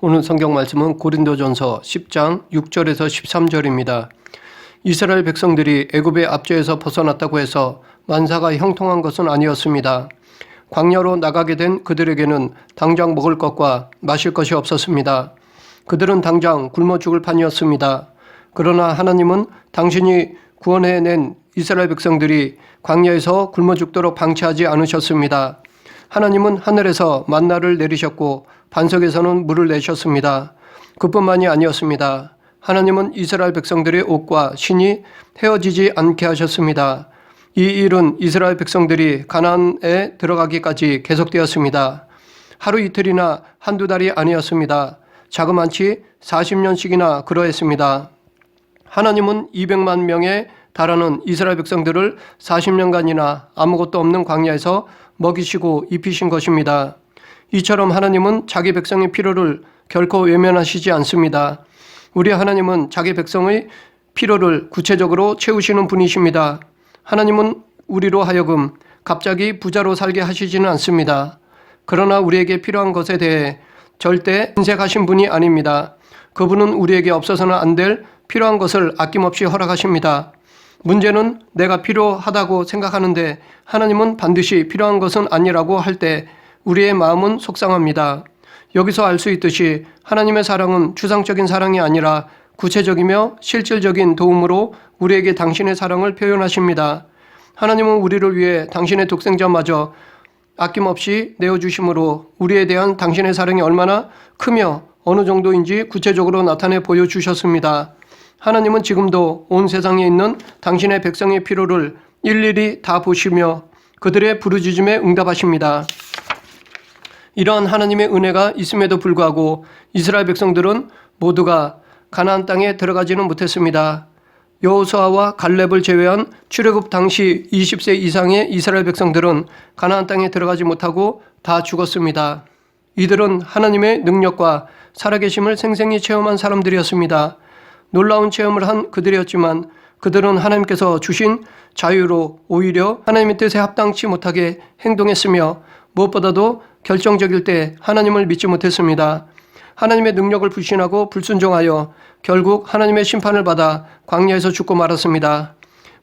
오늘 성경 말씀은 고린도전서 10장 6절에서 13절입니다. 이스라엘 백성들이 애굽의 압제에서 벗어났다고 해서 만사가 형통한 것은 아니었습니다. 광야로 나가게 된 그들에게는 당장 먹을 것과 마실 것이 없었습니다. 그들은 당장 굶어 죽을 판이었습니다. 그러나 하나님은 당신이 구원해낸 이스라엘 백성들이 광야에서 굶어 죽도록 방치하지 않으셨습니다. 하나님은 하늘에서 만나를 내리셨고 반석에서는 물을 내셨습니다. 그뿐만이 아니었습니다. 하나님은 이스라엘 백성들의 옷과 신이 헤어지지 않게 하셨습니다. 이 일은 이스라엘 백성들이 가나안에 들어가기까지 계속되었습니다. 하루 이틀이나 한두 달이 아니었습니다. 자그마치 40년씩이나 그러했습니다. 하나님은 200만 명에 달하는 이스라엘 백성들을 40년간이나 아무것도 없는 광야에서 먹이시고 입히신 것입니다. 이처럼 하나님은 자기 백성의 필요를 결코 외면하시지 않습니다. 우리 하나님은 자기 백성의 필요를 구체적으로 채우시는 분이십니다. 하나님은 우리로 하여금 갑자기 부자로 살게 하시지는 않습니다. 그러나 우리에게 필요한 것에 대해 절대 인색하신 분이 아닙니다. 그분은 우리에게 없어서는 안 될 필요한 것을 아낌없이 허락하십니다. 문제는 내가 필요하다고 생각하는데 하나님은 반드시 필요한 것은 아니라고 할 때 우리의 마음은 속상합니다. 여기서 알 수 있듯이 하나님의 사랑은 추상적인 사랑이 아니라 구체적이며 실질적인 도움으로 우리에게 당신의 사랑을 표현하십니다. 하나님은 우리를 위해 당신의 독생자마저 아낌없이 내어주심으로 우리에 대한 당신의 사랑이 얼마나 크며 어느 정도인지 구체적으로 나타내 보여주셨습니다. 하나님은 지금도 온 세상에 있는 당신의 백성의 필요를 일일이 다 보시며 그들의 부르짖음에 응답하십니다. 이러한 하나님의 은혜가 있음에도 불구하고 이스라엘 백성들은 모두가 가나안 땅에 들어가지는 못했습니다. 여호수아와 갈렙을 제외한 출애굽 당시 20세 이상의 이스라엘 백성들은 가나안 땅에 들어가지 못하고 다 죽었습니다. 이들은 하나님의 능력과 살아계심을 생생히 체험한 사람들이었습니다. 놀라운 체험을 한 그들이었지만 그들은 하나님께서 주신 자유로 오히려 하나님의 뜻에 합당치 못하게 행동했으며 무엇보다도 결정적일 때 하나님을 믿지 못했습니다. 하나님의 능력을 불신하고 불순종하여 결국 하나님의 심판을 받아 광야에서 죽고 말았습니다.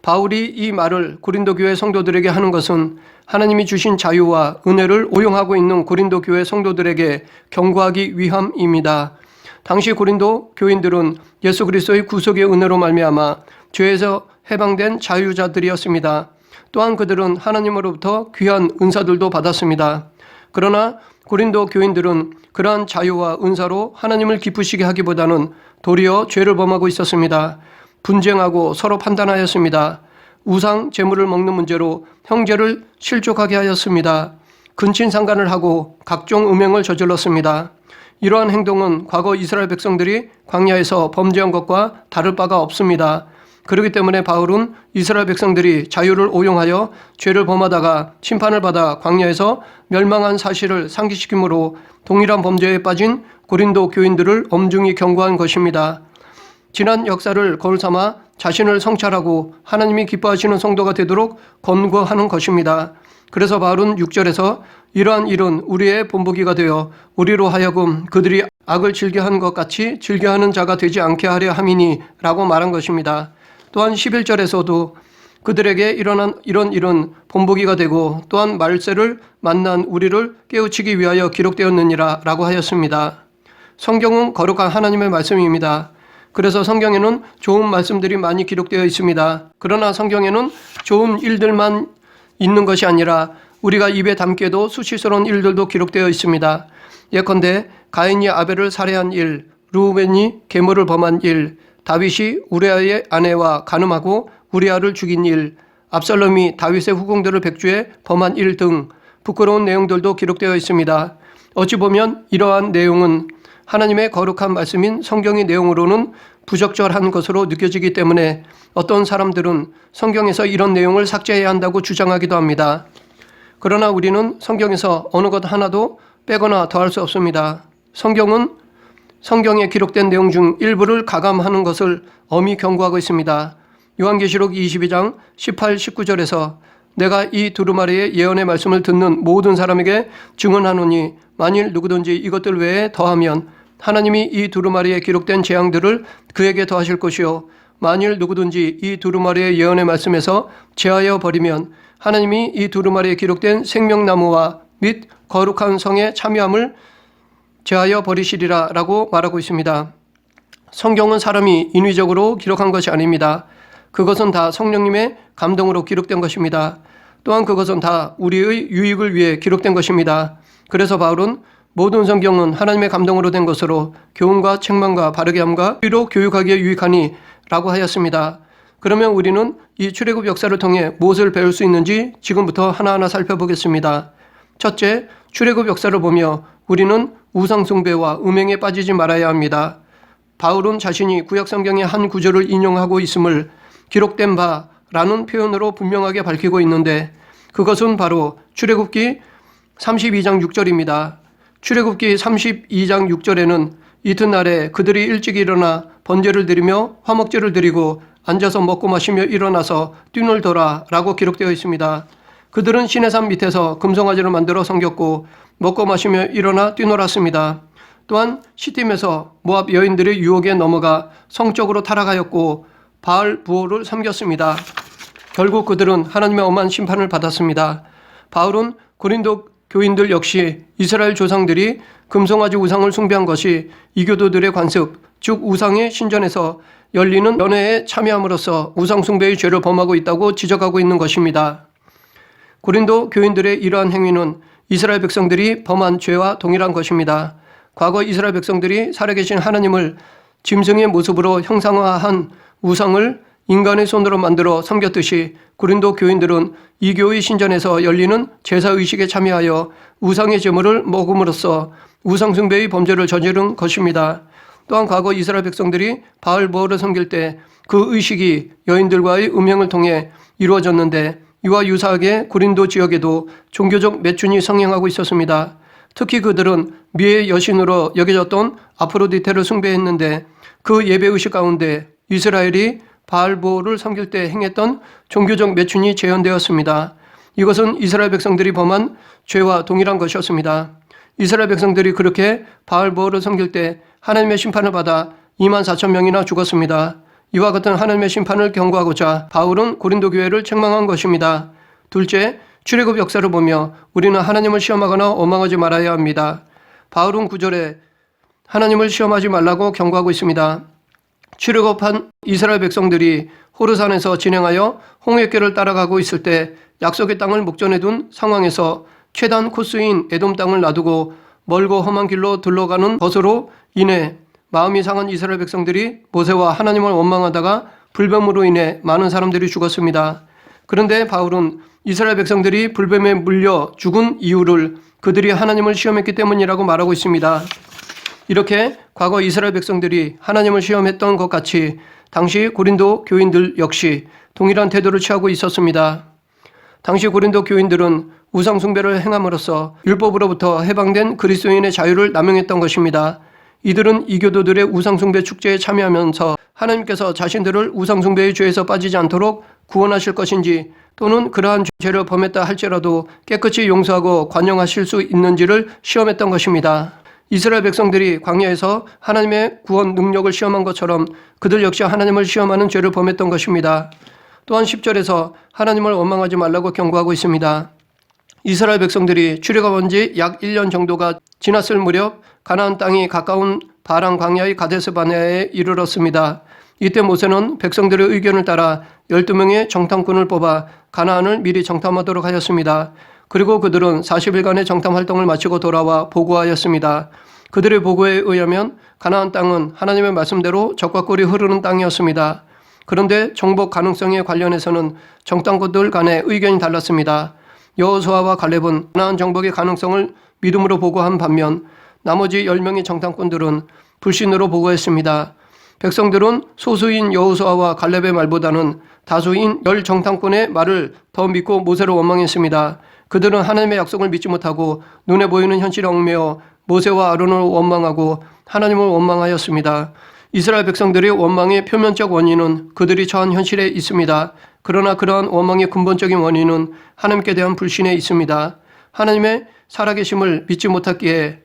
바울이 이 말을 고린도 교회 성도들에게 하는 것은 하나님이 주신 자유와 은혜를 오용하고 있는 고린도 교회 성도들에게 경고하기 위함입니다. 당시 고린도 교인들은 예수 그리스도의 구속의 은혜로 말미암아 죄에서 해방된 자유자들이었습니다. 또한 그들은 하나님으로부터 귀한 은사들도 받았습니다. 그러나 고린도 교인들은 그러한 자유와 은사로 하나님을 기쁘시게 하기보다는 도리어 죄를 범하고 있었습니다. 분쟁하고 서로 판단하였습니다. 우상 제물을 먹는 문제로 형제를 실족하게 하였습니다. 근친상간을 하고 각종 음행을 저질렀습니다. 이러한 행동은 과거 이스라엘 백성들이 광야에서 범죄한 것과 다를 바가 없습니다. 그렇기 때문에 바울은 이스라엘 백성들이 자유를 오용하여 죄를 범하다가 심판을 받아 광야에서 멸망한 사실을 상기시키므로 동일한 범죄에 빠진 고린도 교인들을 엄중히 경고한 것입니다. 지난 역사를 거울 삼아 자신을 성찰하고 하나님이 기뻐하시는 성도가 되도록 권고하는 것입니다. 그래서 바울은 6절에서 이러한 일은 우리의 본보기가 되어 우리로 하여금 그들이 악을 즐겨하는 것 같이 즐겨하는 자가 되지 않게 하려 함이니 라고 말한 것입니다. 또한 11절에서도 그들에게 이런 일은 본보기가 되고 또한 말세를 만난 우리를 깨우치기 위하여 기록되었느니라 라고 하였습니다. 성경은 거룩한 하나님의 말씀입니다. 그래서 성경에는 좋은 말씀들이 많이 기록되어 있습니다. 그러나 성경에는 좋은 일들만 있는 것이 아니라 우리가 입에 담기에도 수치스러운 일들도 기록되어 있습니다. 예컨대 가인이 아벨을 살해한 일, 르우벤이 계물을 범한 일, 다윗이 우리아의 아내와 간음하고 우리아를 죽인 일, 압살롬이 다윗의 후궁들을 백주에 범한 일 등 부끄러운 내용들도 기록되어 있습니다. 어찌 보면 이러한 내용은 하나님의 거룩한 말씀인 성경의 내용으로는 부적절한 것으로 느껴지기 때문에 어떤 사람들은 성경에서 이런 내용을 삭제해야 한다고 주장하기도 합니다. 그러나 우리는 성경에서 어느 것 하나도 빼거나 더할 수 없습니다. 성경은 성경에 기록된 내용 중 일부를 가감하는 것을 엄히 경고하고 있습니다. 요한계시록 22장 18, 19절에서 내가 이 두루마리의 예언의 말씀을 듣는 모든 사람에게 증언하노니 만일 누구든지 이것들 외에 더하면 하나님이 이 두루마리에 기록된 재앙들을 그에게 더하실 것이요 만일 누구든지 이 두루마리의 예언의 말씀에서 제하여 버리면 하나님이 이 두루마리에 기록된 생명나무와 및 거룩한 성의 참여함을 제하여 버리시리라 라고 말하고 있습니다. 성경은 사람이 인위적으로 기록한 것이 아닙니다. 그것은 다 성령님의 감동으로 기록된 것입니다. 또한 그것은 다 우리의 유익을 위해 기록된 것입니다. 그래서 바울은 모든 성경은 하나님의 감동으로 된 것으로 교훈과 책망과 바르게 함과 의로 교육하기에 유익하니 라고 하였습니다. 그러면 우리는 이 출애굽 역사를 통해 무엇을 배울 수 있는지 지금부터 하나하나 살펴보겠습니다. 첫째, 출애굽 역사를 보며 우리는 우상 숭배와 음행에 빠지지 말아야 합니다. 바울은 자신이 구약 성경의 한 구절을 인용하고 있음을 기록된 바라는 표현으로 분명하게 밝히고 있는데 그것은 바로 출애굽기 32장 6절입니다. 출애굽기 32장 6절에는 이튿날에 그들이 일찍 일어나 번제를 드리며 화목제를 드리고 앉아서 먹고 마시며 일어나서 뛰놀더라 라고 기록되어 있습니다. 그들은 시내산 밑에서 금송아지를 만들어 섬겼고 먹고 마시며 일어나 뛰놀았습니다. 또한 시팀에서 모압 여인들의 유혹에 넘어가 성적으로 타락하였고 바알 부호를 섬겼습니다. 결국 그들은 하나님의 엄한 심판을 받았습니다. 바울은 고린도 교인들 역시 이스라엘 조상들이 금송아지 우상을 숭배한 것이 이교도들의 관습, 즉 우상의 신전에서 열리는 연회에 참여함으로써 우상 숭배의 죄를 범하고 있다고 지적하고 있는 것입니다. 고린도 교인들의 이러한 행위는 이스라엘 백성들이 범한 죄와 동일한 것입니다. 과거 이스라엘 백성들이 살아계신 하나님을 짐승의 모습으로 형상화한 우상을 인간의 손으로 만들어 섬겼듯이 고린도 교인들은 이교의 신전에서 열리는 제사의식에 참여하여 우상의 제물을 먹음으로써 우상숭배의 범죄를 저지른 것입니다. 또한 과거 이스라엘 백성들이 바알보어를 섬길 때 그 의식이 여인들과의 음행을 통해 이루어졌는데 이와 유사하게 고린도 지역에도 종교적 매춘이 성행하고 있었습니다. 특히 그들은 미의 여신으로 여겨졌던 아프로디테를 숭배했는데 그 예배의식 가운데 이스라엘이 바알보를 섬길 때 행했던 종교적 매춘이 재현되었습니다. 이것은 이스라엘 백성들이 범한 죄와 동일한 것이었습니다. 이스라엘 백성들이 그렇게 바알보를 섬길 때 하나님의 심판을 받아 24,000명이나 죽었습니다. 이와 같은 하나님의 심판을 경고하고자 바울은 고린도 교회를 책망한 것입니다. 둘째, 출애굽 역사를 보며 우리는 하나님을 시험하거나 원망하지 말아야 합니다. 바울은 9절에 하나님을 시험하지 말라고 경고하고 있습니다. 출애굽한 이스라엘 백성들이 호르산에서 진행하여 홍해길을 따라가고 있을 때 약속의 땅을 목전에 둔 상황에서 최단 코스인 에돔 땅을 놔두고 멀고 험한 길로 들러가는 것으로 인해 마음이 상한 이스라엘 백성들이 모세와 하나님을 원망하다가 불뱀으로 인해 많은 사람들이 죽었습니다. 그런데 바울은 이스라엘 백성들이 불뱀에 물려 죽은 이유를 그들이 하나님을 시험했기 때문이라고 말하고 있습니다. 이렇게 과거 이스라엘 백성들이 하나님을 시험했던 것 같이 당시 고린도 교인들 역시 동일한 태도를 취하고 있었습니다. 당시 고린도 교인들은 우상 숭배를 행함으로써 율법으로부터 해방된 그리스도인의 자유를 남용했던 것입니다. 이들은 이교도들의 우상 숭배 축제에 참여하면서 하나님께서 자신들을 우상 숭배의 죄에서 빠지지 않도록 구원하실 것인지 또는 그러한 죄를 범했다 할지라도 깨끗이 용서하고 관용하실 수 있는지를 시험했던 것입니다. 이스라엘 백성들이 광야에서 하나님의 구원 능력을 시험한 것처럼 그들 역시 하나님을 시험하는 죄를 범했던 것입니다. 또한 10절에서 하나님을 원망하지 말라고 경고하고 있습니다. 이스라엘 백성들이 출애굽한 지 약 1년 정도가 지났을 무렵 가나안 땅이 가까운 바란 광야의 가데스 바네아에 이르렀습니다. 이때 모세는 백성들의 의견을 따라 12명의 정탐꾼을 뽑아 가나안을 미리 정탐하도록 하였습니다. 그리고 그들은 40일간의 정탐 활동을 마치고 돌아와 보고하였습니다. 그들의 보고에 의하면 가나안 땅은 하나님의 말씀대로 적과 꿀이 흐르는 땅이었습니다. 그런데 정복 가능성에 관련해서는 정탐꾼들 간의 의견이 달랐습니다. 여호수아와 갈렙은 가나안 정복의 가능성을 믿음으로 보고한 반면 나머지 10명의 정탐꾼들은 불신으로 보고했습니다. 백성들은 소수인 여호수아와 갈렙의 말보다는 다수인 10 정탐꾼의 말을 더 믿고 모세를 원망했습니다. 그들은 하나님의 약속을 믿지 못하고 눈에 보이는 현실에 얽매여 모세와 아론을 원망하고 하나님을 원망하였습니다. 이스라엘 백성들의 원망의 표면적 원인은 그들이 처한 현실에 있습니다. 그러나 그러한 원망의 근본적인 원인은 하나님께 대한 불신에 있습니다. 하나님의 살아계심을 믿지 못했기에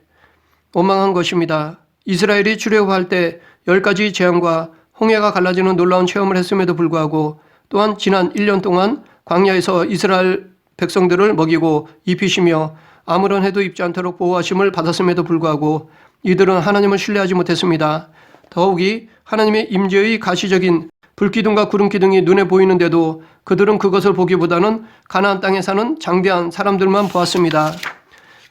원망한 것입니다. 이스라엘이 출애굽할 때 10가지 재앙과 홍해가 갈라지는 놀라운 체험을 했음에도 불구하고 또한 지난 1년 동안 광야에서 이스라엘 백성들을 먹이고 입히시며 아무런 해도 입지 않도록 보호하심을 받았음에도 불구하고 이들은 하나님을 신뢰하지 못했습니다. 더욱이 하나님의 임재의 가시적인 불기둥과 구름기둥이 눈에 보이는데도 그들은 그것을 보기보다는 가나안 땅에 사는 장대한 사람들만 보았습니다.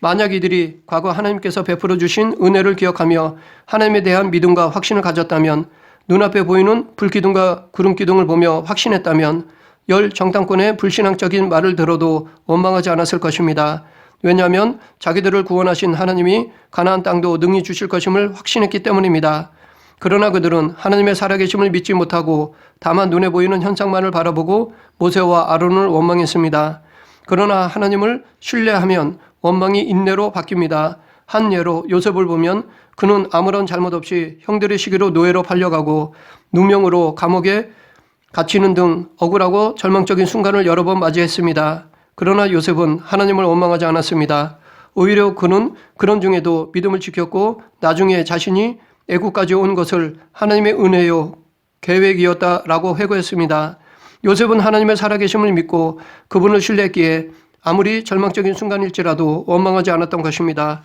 만약 이들이 과거 하나님께서 베풀어 주신 은혜를 기억하며 하나님에 대한 믿음과 확신을 가졌다면, 눈앞에 보이는 불기둥과 구름기둥을 보며 확신했다면 열 정탐꾼의 불신앙적인 말을 들어도 원망하지 않았을 것입니다. 왜냐하면 자기들을 구원하신 하나님이 가나안 땅도 능히 주실 것임을 확신했기 때문입니다. 그러나 그들은 하나님의 살아계심을 믿지 못하고 다만 눈에 보이는 현상만을 바라보고 모세와 아론을 원망했습니다. 그러나 하나님을 신뢰하면 원망이 인내로 바뀝니다. 한 예로 요셉을 보면 그는 아무런 잘못 없이 형들의 시기로 노예로 팔려가고 누명으로 감옥에 갇히는 등 억울하고 절망적인 순간을 여러 번 맞이했습니다. 그러나 요셉은 하나님을 원망하지 않았습니다. 오히려 그는 그런 중에도 믿음을 지켰고 나중에 자신이 애국까지 온 것을 하나님의 은혜요 계획이었다라고 회고했습니다. 요셉은 하나님의 살아계심을 믿고 그분을 신뢰했기에 아무리 절망적인 순간일지라도 원망하지 않았던 것입니다.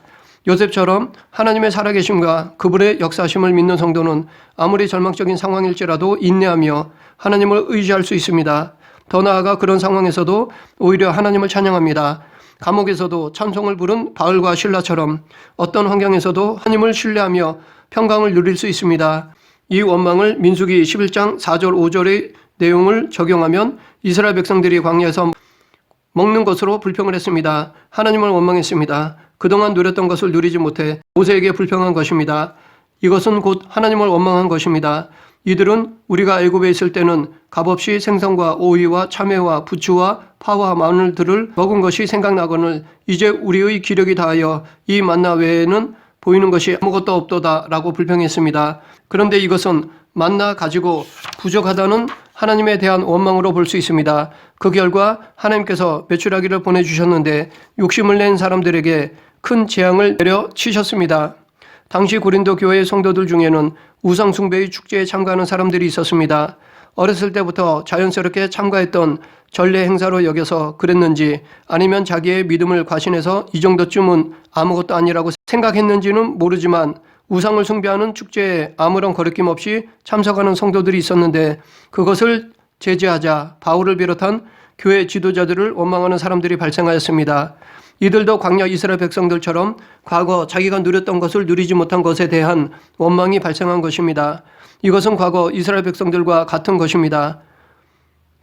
요셉처럼 하나님의 살아계심과 그분의 역사하심을 믿는 성도는 아무리 절망적인 상황일지라도 인내하며 하나님을 의지할 수 있습니다. 더 나아가 그런 상황에서도 오히려 하나님을 찬양합니다. 감옥에서도 찬송을 부른 바울과 실라처럼 어떤 환경에서도 하나님을 신뢰하며 평강을 누릴 수 있습니다. 이 원망을 민수기 11장 4절 5절의 내용을 적용하면 이스라엘 백성들이 광야에서 먹는 것으로 불평을 했습니다. 하나님을 원망했습니다. 그동안 누렸던 것을 누리지 못해 모세에게 불평한 것입니다. 이것은 곧 하나님을 원망한 것입니다. 이들은 우리가 애굽에 있을 때는 값없이 생선과 오이와 참외와 부추와 파와 마늘들을 먹은 것이 생각나거늘 이제 우리의 기력이 다하여 이 만나 외에는 보이는 것이 아무것도 없도다라고 불평했습니다. 그런데 이것은 만나 가지고 부족하다는 하나님에 대한 원망으로 볼 수 있습니다. 그 결과 하나님께서 메추라기를 보내주셨는데 욕심을 낸 사람들에게 큰 재앙을 내려치셨습니다. 당시 고린도 교회의 성도들 중에는 우상 숭배의 축제에 참가하는 사람들이 있었습니다. 어렸을 때부터 자연스럽게 참가했던 전례 행사로 여겨서 그랬는지 아니면 자기의 믿음을 과신해서 이 정도쯤은 아무것도 아니라고 생각했는지는 모르지만 우상을 숭배하는 축제에 아무런 거리낌 없이 참석하는 성도들이 있었는데 그것을 제지하자 바울을 비롯한 교회 지도자들을 원망하는 사람들이 발생하였습니다. 이들도 광야 이스라엘 백성들처럼 과거 자기가 누렸던 것을 누리지 못한 것에 대한 원망이 발생한 것입니다. 이것은 과거 이스라엘 백성들과 같은 것입니다.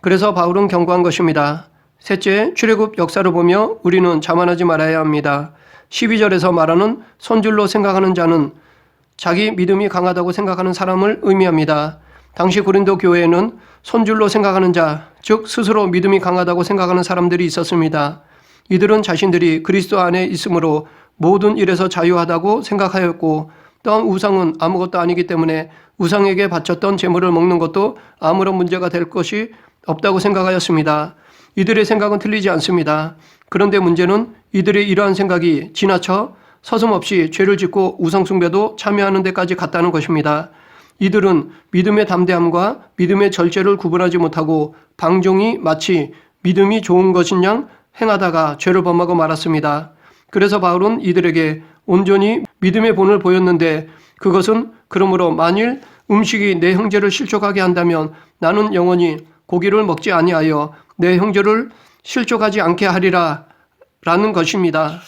그래서 바울은 경고한 것입니다. 셋째, 출애굽 역사를 보며 우리는 자만하지 말아야 합니다. 12절에서 말하는 손줄로 생각하는 자는 자기 믿음이 강하다고 생각하는 사람을 의미합니다. 당시 고린도 교회에는 손줄로 생각하는 자, 즉 스스로 믿음이 강하다고 생각하는 사람들이 있었습니다. 이들은 자신들이 그리스도 안에 있으므로 모든 일에서 자유하다고 생각하였고 또한 우상은 아무것도 아니기 때문에 우상에게 바쳤던 제물을 먹는 것도 아무런 문제가 될 것이 없다고 생각하였습니다. 이들의 생각은 틀리지 않습니다. 그런데 문제는 이들의 이러한 생각이 지나쳐 서슴없이 죄를 짓고 우상숭배도 참여하는 데까지 갔다는 것입니다. 이들은 믿음의 담대함과 믿음의 절제를 구분하지 못하고 방종이 마치 믿음이 좋은 것인 양 행하다가 죄를 범하고 말았습니다. 그래서 바울은 이들에게 온전히 믿음의 본을 보였는데 그것은 그러므로 만일 음식이 내 형제를 실족하게 한다면 나는 영원히 고기를 먹지 아니하여 내 형제를 실족하지 않게 하리라 라는 것입니다.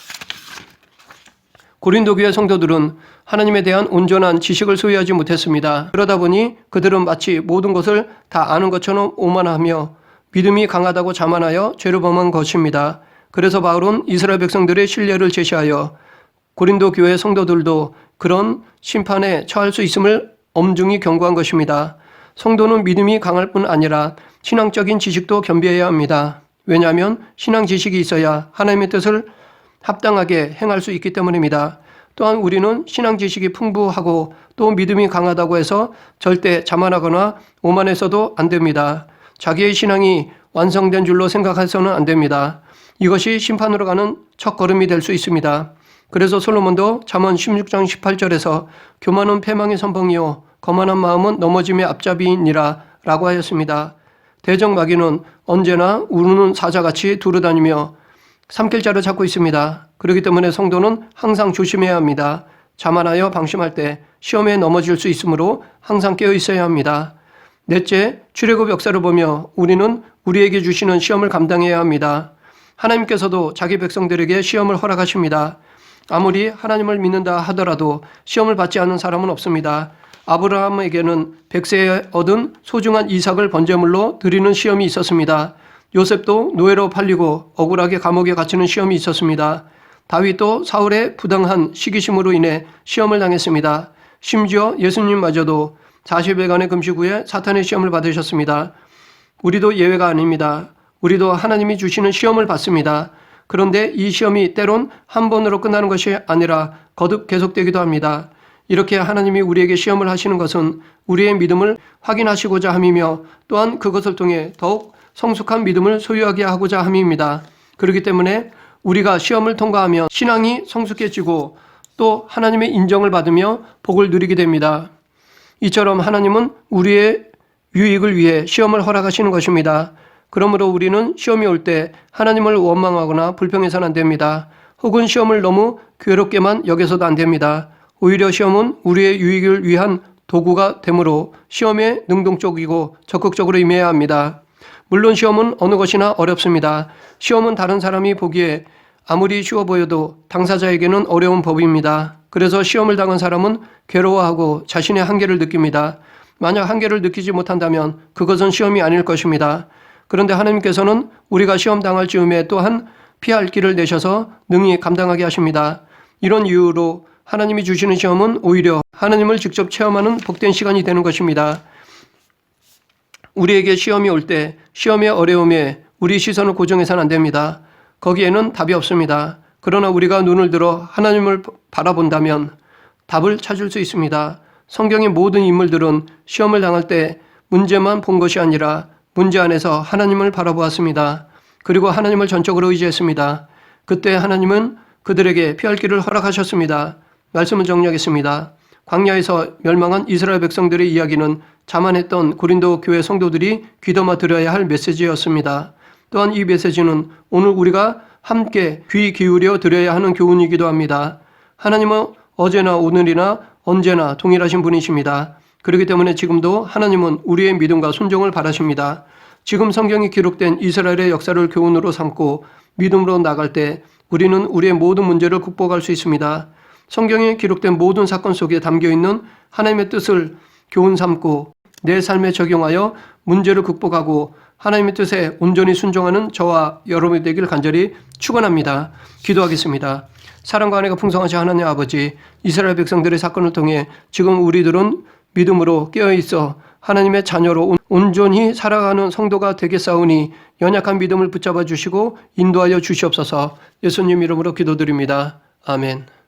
고린도 교회 성도들은 하나님에 대한 온전한 지식을 소유하지 못했습니다. 그러다 보니 그들은 마치 모든 것을 다 아는 것처럼 오만하며 믿음이 강하다고 자만하여 죄를 범한 것입니다. 그래서 바울은 이스라엘 백성들의 신뢰를 제시하여 고린도 교회 성도들도 그런 심판에 처할 수 있음을 엄중히 경고한 것입니다. 성도는 믿음이 강할 뿐 아니라 신앙적인 지식도 겸비해야 합니다. 왜냐하면 신앙 지식이 있어야 하나님의 뜻을 합당하게 행할 수 있기 때문입니다. 또한 우리는 신앙 지식이 풍부하고 또 믿음이 강하다고 해서 절대 자만하거나 오만해서도 안 됩니다. 자기의 신앙이 완성된 줄로 생각해서는 안 됩니다. 이것이 심판으로 가는 첫걸음이 될 수 있습니다. 그래서 솔로몬도 잠언 16장 18절에서 교만은 패망의 선봉이요 거만한 마음은 넘어짐의 앞잡이니라 라고 하였습니다. 대적 마귀는 언제나 우는 사자같이 두루다니며 삼킬자를 찾고 있습니다. 그렇기 때문에 성도는 항상 조심해야 합니다. 자만하여 방심할 때 시험에 넘어질 수 있으므로 항상 깨어 있어야 합니다. 넷째, 출애굽 역사를 보며 우리는 우리에게 주시는 시험을 감당해야 합니다. 하나님께서도 자기 백성들에게 시험을 허락하십니다. 아무리 하나님을 믿는다 하더라도 시험을 받지 않는 사람은 없습니다. 아브라함에게는 100세에 얻은 소중한 이삭을 번제물로 드리는 시험이 있었습니다. 요셉도 노예로 팔리고 억울하게 감옥에 갇히는 시험이 있었습니다. 다윗도 사울의 부당한 시기심으로 인해 시험을 당했습니다. 심지어 예수님마저도 40일간의 금식 후에 사탄의 시험을 받으셨습니다. 우리도 예외가 아닙니다. 우리도 하나님이 주시는 시험을 받습니다. 그런데 이 시험이 때론 한 번으로 끝나는 것이 아니라 거듭 계속되기도 합니다. 이렇게 하나님이 우리에게 시험을 하시는 것은 우리의 믿음을 확인하시고자 함이며 또한 그것을 통해 더욱 성숙한 믿음을 소유하게 하고자 함입니다. 그렇기 때문에 우리가 시험을 통과하면 신앙이 성숙해지고 또 하나님의 인정을 받으며 복을 누리게 됩니다. 이처럼 하나님은 우리의 유익을 위해 시험을 허락하시는 것입니다. 그러므로 우리는 시험이 올 때 하나님을 원망하거나 불평해서는 안 됩니다. 혹은 시험을 너무 괴롭게만 여겨서도 안 됩니다. 오히려 시험은 우리의 유익을 위한 도구가 되므로 시험에 능동적이고 적극적으로 임해야 합니다. 물론 시험은 어느 것이나 어렵습니다. 시험은 다른 사람이 보기에 아무리 쉬워 보여도 당사자에게는 어려운 법입니다. 그래서 시험을 당한 사람은 괴로워하고 자신의 한계를 느낍니다. 만약 한계를 느끼지 못한다면 그것은 시험이 아닐 것입니다. 그런데 하나님께서는 우리가 시험 당할 즈음에 또한 피할 길을 내셔서 능히 감당하게 하십니다. 이런 이유로 하나님이 주시는 시험은 오히려 하나님을 직접 체험하는 복된 시간이 되는 것입니다. 우리에게 시험이 올 때 시험의 어려움에 우리 시선을 고정해서는 안 됩니다. 거기에는 답이 없습니다. 그러나 우리가 눈을 들어 하나님을 바라본다면 답을 찾을 수 있습니다. 성경의 모든 인물들은 시험을 당할 때 문제만 본 것이 아니라 문제 안에서 하나님을 바라보았습니다. 그리고 하나님을 전적으로 의지했습니다. 그때 하나님은 그들에게 피할 길을 허락하셨습니다. 말씀을 정리하겠습니다. 광야에서 멸망한 이스라엘 백성들의 이야기는 자만했던 고린도 교회 성도들이 귀담아 들어야 할 메시지였습니다. 또한 이 메시지는 오늘 우리가 함께 귀 기울여 들어야 하는 교훈이기도 합니다. 하나님은 어제나 오늘이나 언제나 동일하신 분이십니다. 그렇기 때문에 지금도 하나님은 우리의 믿음과 순종을 바라십니다. 지금 성경이 기록된 이스라엘의 역사를 교훈으로 삼고 믿음으로 나갈 때 우리는 우리의 모든 문제를 극복할 수 있습니다. 성경에 기록된 모든 사건 속에 담겨있는 하나님의 뜻을 교훈 삼고 내 삶에 적용하여 문제를 극복하고 하나님의 뜻에 온전히 순종하는 저와 여러분이 되길 간절히 축원합니다. 기도하겠습니다. 사랑과 은혜가 풍성하신 하나님 아버지, 이스라엘 백성들의 사건을 통해 지금 우리들은 믿음으로 깨어있어 하나님의 자녀로 온전히 살아가는 성도가 되겠사오니 연약한 믿음을 붙잡아 주시고 인도하여 주시옵소서. 예수님 이름으로 기도드립니다. 아멘.